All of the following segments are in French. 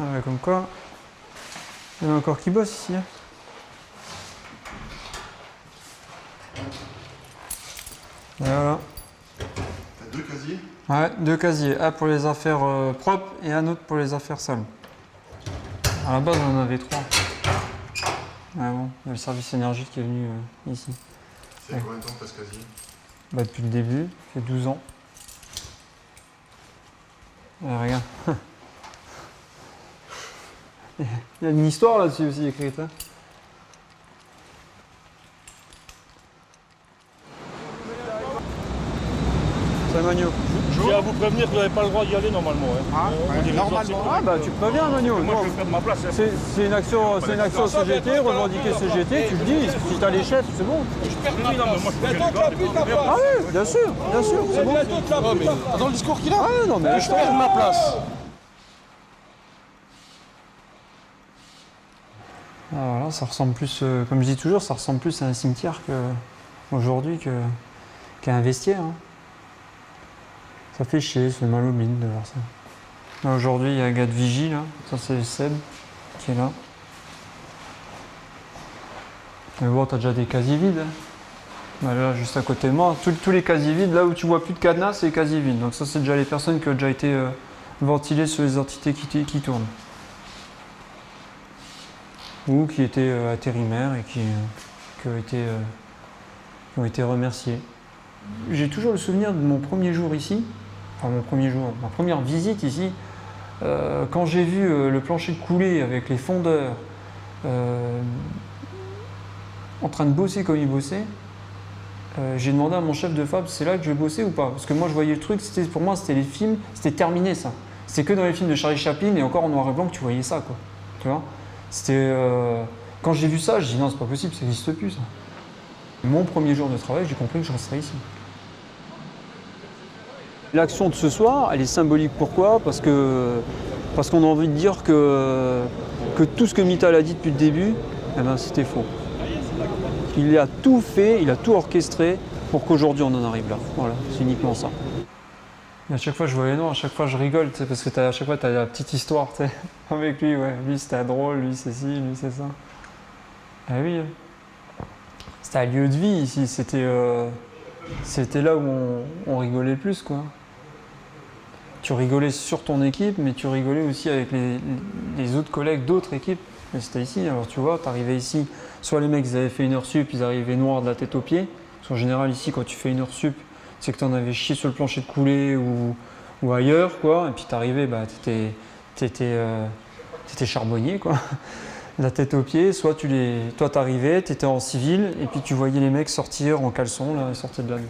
Ah ouais, comme quoi, il y en a encore qui bossent ici. Hein. Et voilà. T'as 2 casiers? Ouais, 2 casiers. Un pour les affaires propres et un autre pour les affaires sales. À la base, on en avait 3. Ouais, bon, il y a le service énergie qui est venu ici. Ça fait combien de temps que t'as ce casier? Bah, depuis le début, ça fait 12 ans. Regarde. Il y a une histoire là-dessus aussi écrite. Hein. Salut Magno. Je viens à vous prévenir que vous n'avez pas le droit d'y aller normalement. Hein. Ah, ouais, normalement. Ah bah tu préviens Magno. Moi je vais faire de ma place. Hein. C'est une action CGT, revendiquer CGT, tu le dis, si t'as les chefs, c'est bon. Oui, non, mais moi je peux faire Ah oui, bien sûr, c'est bon. Dans le discours qu'il a, Ah non mais je perds ma place. Ah, voilà, ça ressemble plus, comme je dis toujours, ça ressemble plus à un cimetière aujourd'hui qu'à un vestiaire. Hein. Ça fait chier, c'est mal au mine de voir ça. Là, aujourd'hui, il y a un gars de vigie, là. Ça, c'est Seb qui est là. Mais bon, t'as déjà des casiers vides. Hein. Bah, là, juste à côté de moi, tous les casiers vides, là où tu vois plus de cadenas, c'est les casiers vides. Donc ça, c'est déjà les personnes qui ont déjà été ventilées sur les entités qui tournent. Ou qui étaient intérimaires et qui ont été remerciés. J'ai toujours le souvenir de mon premier jour ici, enfin mon premier jour, ma première visite ici, quand j'ai vu le plancher de couler avec les fondeurs en train de bosser comme ils bossaient, j'ai demandé à mon chef de fab, c'est là que je vais bosser ou pas? Parce que moi je voyais le truc, pour moi c'était les films, c'était terminé ça. C'était que dans les films de Charlie Chaplin et encore en noir et blanc que tu voyais ça quoi. Tu vois? C'était quand j'ai vu ça, je dis non c'est pas possible, ça n'existe plus ça. Mon premier jour de travail, j'ai compris que je resterais ici. L'action de ce soir, elle est symbolique. Pourquoi? Parce qu'on a envie de dire que tout ce que Mittal a dit depuis le début, eh ben, c'était faux. Il a tout fait, il a tout orchestré pour qu'aujourd'hui on en arrive là. Voilà, c'est uniquement ça. Et à chaque fois je vois les noms, à chaque fois je rigole, parce que à chaque fois tu as la petite histoire avec lui. Ouais. Lui c'était drôle, lui c'est ci, lui c'est ça. Ah oui, c'était un lieu de vie ici, c'était là où on rigolait le plus quoi. Tu rigolais sur ton équipe, mais tu rigolais aussi avec les autres collègues d'autres équipes. Mais c'était ici, alors tu vois, tu arrivais ici, soit les mecs ils avaient fait une heure sup, ils arrivaient noirs de la tête aux pieds. Parce qu'en général ici quand tu fais une heure sup, c'est que tu en avais chié sur le plancher de coulée ou ailleurs quoi. Et puis tu arrivais, bah, t'étais charbonnier quoi. La tête aux pieds, soit toi t'arrivais, t'étais en civil, et puis tu voyais les mecs sortir en caleçon, là, ils sortaient de la douche.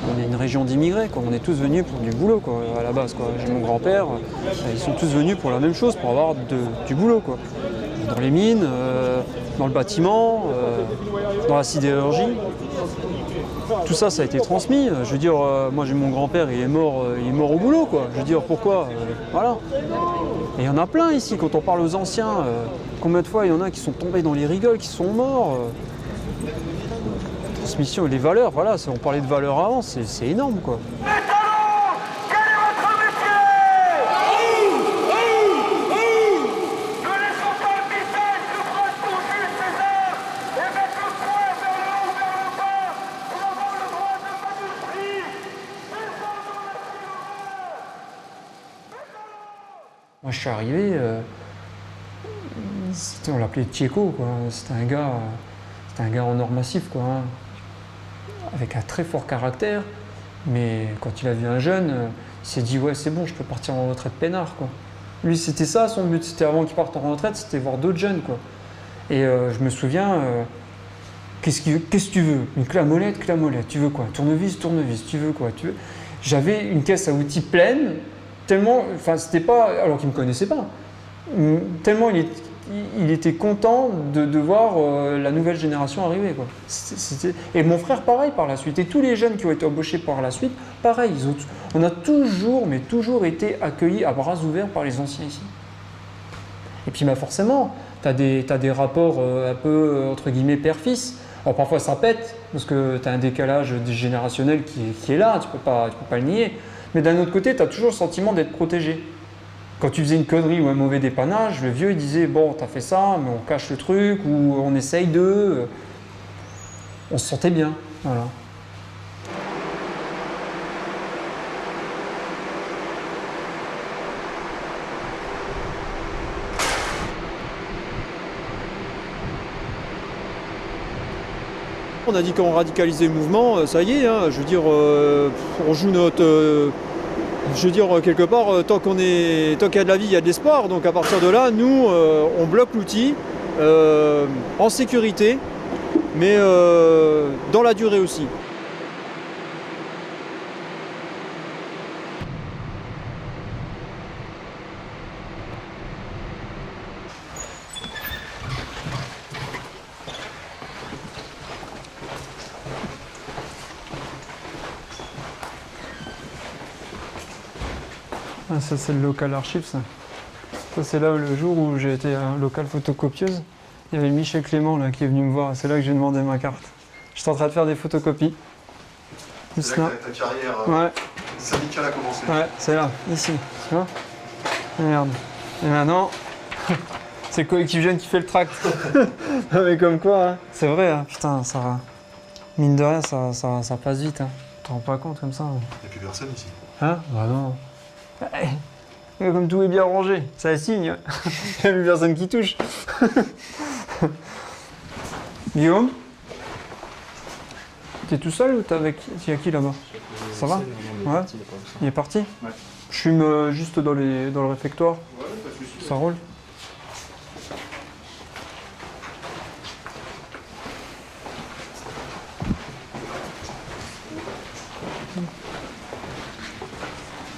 On est une région d'immigrés, quoi. On est tous venus pour du boulot quoi, à la base. J'ai mon grand-père, ils sont tous venus pour la même chose, pour avoir du boulot. Quoi. Dans les mines, dans le bâtiment, dans la sidérurgie. Tout ça, ça a été transmis. Je veux dire, moi j'ai mon grand-père, il est mort au boulot. Quoi. Je veux dire, pourquoi voilà. Et il y en a plein ici, quand on parle aux anciens, combien de fois il y en a qui sont tombés dans les rigoles, qui sont morts transmission, les valeurs, voilà, on parlait de valeurs avant, c'est énorme quoi. Moi je suis arrivé, on l'appelait Tchéco, quoi. C'était un gars en or massif, quoi, hein, avec un très fort caractère, mais quand il a vu un jeune, il s'est dit ouais c'est bon, je peux partir en retraite peinard, quoi. Lui c'était ça son but, c'était avant qu'il parte en retraite, c'était voir d'autres jeunes, quoi. Et je me souviens, qu'est-ce que tu veux? Une clé à molette, tu veux quoi? Tournevis, tu veux quoi? J'avais une caisse à outils pleine. Tellement, enfin c'était pas, alors qu'il me connaissait pas, tellement il était content de voir la nouvelle génération arriver quoi. Et mon frère pareil par la suite, et tous les jeunes qui ont été embauchés par la suite, pareil, on a toujours été accueillis à bras ouverts par les anciens ici. Et puis bah forcément, t'as des rapports un peu, entre guillemets, père-fils. Alors parfois ça pète, parce que tu as un décalage générationnel qui est là, tu peux pas le nier. Mais d'un autre côté, tu as toujours le sentiment d'être protégé. Quand tu faisais une connerie ou un mauvais dépannage, le vieux il disait bon, t'as fait ça, mais on cache le truc, ou on essaye de. On se sentait bien. Voilà. On a dit qu'on radicalisait le mouvement, ça y est, hein, je veux dire, on joue notre. Je veux dire, quelque part, tant qu'il y a de la vie, il y a de l'espoir. Donc à partir de là, nous, on bloque l'outil en sécurité, mais dans la durée aussi. Ah, ça c'est le local archive ça. Ça c'est là le jour où j'ai été à un local photocopieuse. Il y avait Michel Clément là qui est venu me voir, c'est là que j'ai demandé ma carte. J'étais en train de faire des photocopies. C'est là que ta carrière ouais. syndicale a commencé. Ouais, c'est là, ici, tu vois. Merde. Et maintenant, c'est le collectif jeune qui fait le tract. Ah, mais comme quoi, hein. C'est vrai, hein. Putain, ça. Mine de rien, ça passe vite. Hein. Tu te rends pas compte comme ça. Hein. Il n'y a plus personne ici. Hein? Bah non. Comme tout est bien rangé, ça signe. Il n'y a plus personne qui touche. Guillaume? T'es tout seul ou t'es avec. Il y a qui là-bas? Ça va? Ouais. Il est parti? Ouais. Je fume juste dans le réfectoire. Ouais, pas de soucis. Ça roule?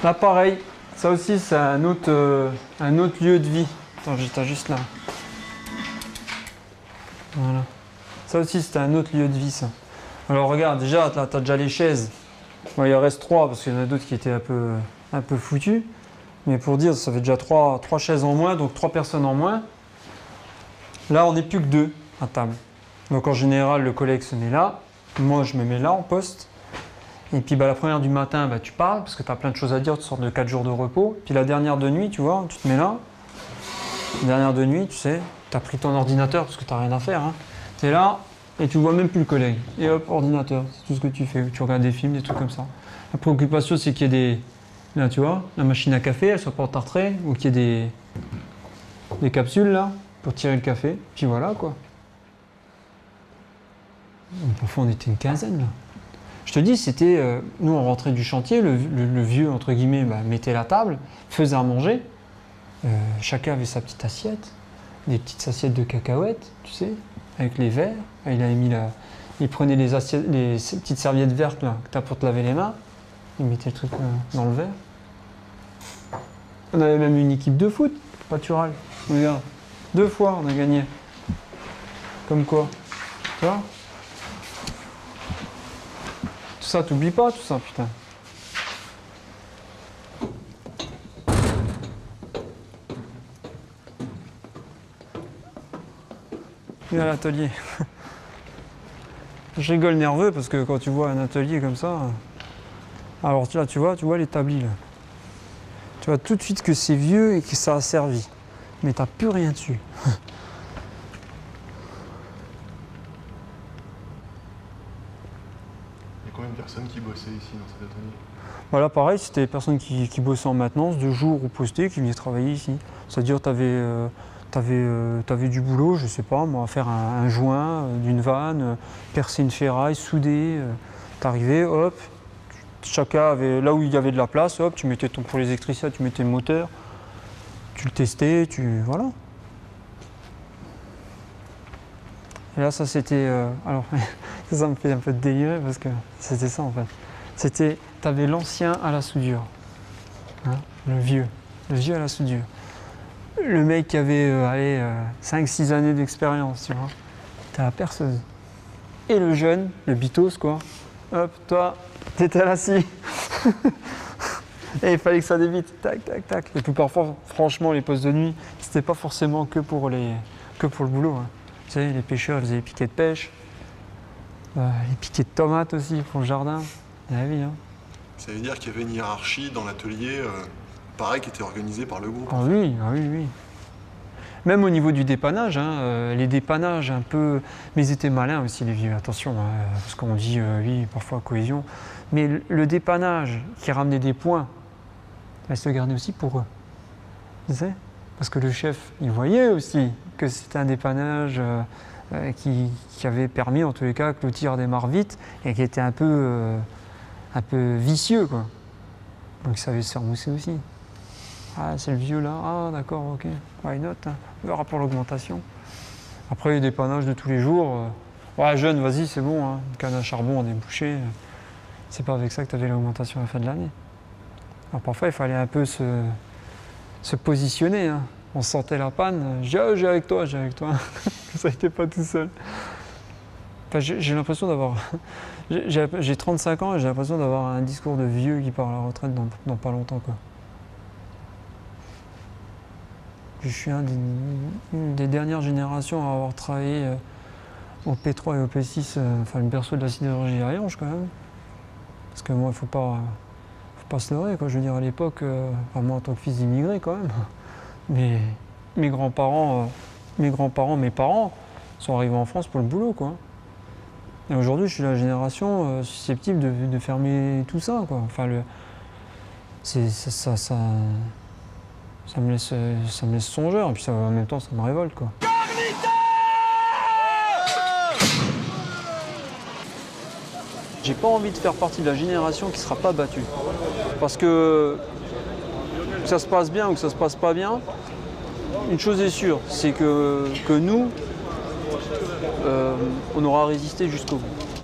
Là pareil, ça aussi c'est un autre lieu de vie. Attends, j'étais juste là. Voilà. Ça aussi c'était un autre lieu de vie ça. Alors regarde, déjà là t'as déjà les chaises. Bon, il en reste 3 parce qu'il y en a d'autres qui étaient un peu foutus. Mais pour dire, ça fait déjà 3 chaises en moins, donc 3 personnes en moins. Là on n'est plus que 2 à table. Donc en général le collègue se met là. Moi je me mets là en poste. Et puis la première du matin, tu parles parce que tu as plein de choses à dire, tu sors de 4 jours de repos. Puis la dernière de nuit, tu vois, tu te mets là. La dernière de nuit, tu sais, tu as pris ton ordinateur parce que tu n'as rien à faire. Hein. Tu es là et tu vois même plus le collègue. Et hop, ordinateur, c'est tout ce que tu fais. Tu regardes des films, des trucs comme ça. La préoccupation, c'est qu'il y ait des... Là, tu vois, la machine à café, elle soit pas tartrée, ou qu'il y ait des capsules là pour tirer le café. Puis voilà quoi. Parfois, on était une quinzaine là. Je te dis, c'était, nous on rentrait du chantier, le vieux, entre guillemets, mettait la table, faisait à manger. Chacun avait sa petite assiette, des petites assiettes de cacahuètes, tu sais, avec les verres. Il prenait ces petites serviettes vertes là, que tu as pour te laver les mains, il mettait le truc dans le verre. On avait même une équipe de foot, pâtural. Regarde, 2 fois on a gagné. Comme quoi, tu vois? Tout ça, t'oublies pas tout ça, putain. Viens à l'atelier. Je rigole nerveux parce que quand tu vois un atelier comme ça, alors là tu vois l'établi là. Tu vois tout de suite que c'est vieux et que ça a servi. Mais t'as plus rien dessus. Combien de personnes qui bossaient ici dans cet atelier? Voilà, pareil, c'était des personnes qui bossaient en maintenance, de jour ou postés, qui venaient travailler ici. C'est-à-dire, tu avais du boulot, je sais pas, moi, faire un joint d'une vanne, percer une ferraille, souder. T'arrivais, hop, chacun avait, là où il y avait de la place, hop, tu mettais pour les électriciens, tu mettais le moteur, tu le testais, voilà. Et là, ça c'était. Alors, ça me fait un peu délirer parce que c'était ça en fait. T'avais l'ancien à la soudure, hein, le vieux à la soudure. Le mec qui avait 5-6 années d'expérience, tu vois. T'as la perceuse. Et le jeune, le bitos quoi. Hop, toi, t'étais à la scie. Et il fallait que ça débite, tac, tac, tac. Et puis parfois, franchement, les postes de nuit, c'était pas forcément que pour que pour le boulot. Hein. Vous savez, les pêcheurs, ils faisaient les piquets de pêche, les piquets de tomates aussi pour le jardin. La vie, hein. Ça veut dire qu'il y avait une hiérarchie dans l'atelier, pareil, qui était organisée par le groupe. Ah oui, ah oui, oui. Même au niveau du dépannage, hein, les dépannages un peu... Mais ils étaient malins aussi, les vieux, attention, hein, parce qu'on dit, oui, parfois cohésion. Mais le dépannage qui ramenait des points, ils se le gardaient aussi pour eux. Tu sais ? Parce que le chef, il voyait aussi que c'était un dépannage qui avait permis, en tous les cas, que le tir démarre vite et qui était un peu vicieux, quoi. Donc il savait se faire mousser aussi. Ah, c'est le vieux là, ah d'accord, ok, why not, hein. On verra pour l'augmentation. Après, les dépannages de tous les jours, ouais, jeune, vas-y, c'est bon, hein. Une canne à charbon en débouché, c'est pas avec ça que tu avais l'augmentation à la fin de l'année. Alors parfois, il fallait un peu se positionner, hein. On sentait la panne, je dis, ah, j'ai avec toi, ça n'était pas tout seul. Enfin, j'ai l'impression d'avoir... J'ai 35 ans et j'ai l'impression d'avoir un discours de vieux qui part à la retraite dans pas longtemps, quoi. Je suis une des dernières générations à avoir travaillé au P3 et au P6, enfin le berceau de la sidérurgie à Yonge quand même. Parce que moi, il ne faut pas se leurrer, quoi. Je veux dire, à l'époque, enfin, moi en tant que fils d'immigré quand même, mais mes grands-parents, mes parents sont arrivés en France pour le boulot, quoi. Et aujourd'hui, je suis la génération susceptible de fermer tout ça, quoi. Enfin, ça me laisse songeur, et puis en même temps, ça me révolte, quoi. J'ai pas envie de faire partie de la génération qui sera pas battue. Parce que ça se passe bien ou que ça se passe pas bien, une chose est sûre, c'est que nous, on aura résisté jusqu'au bout.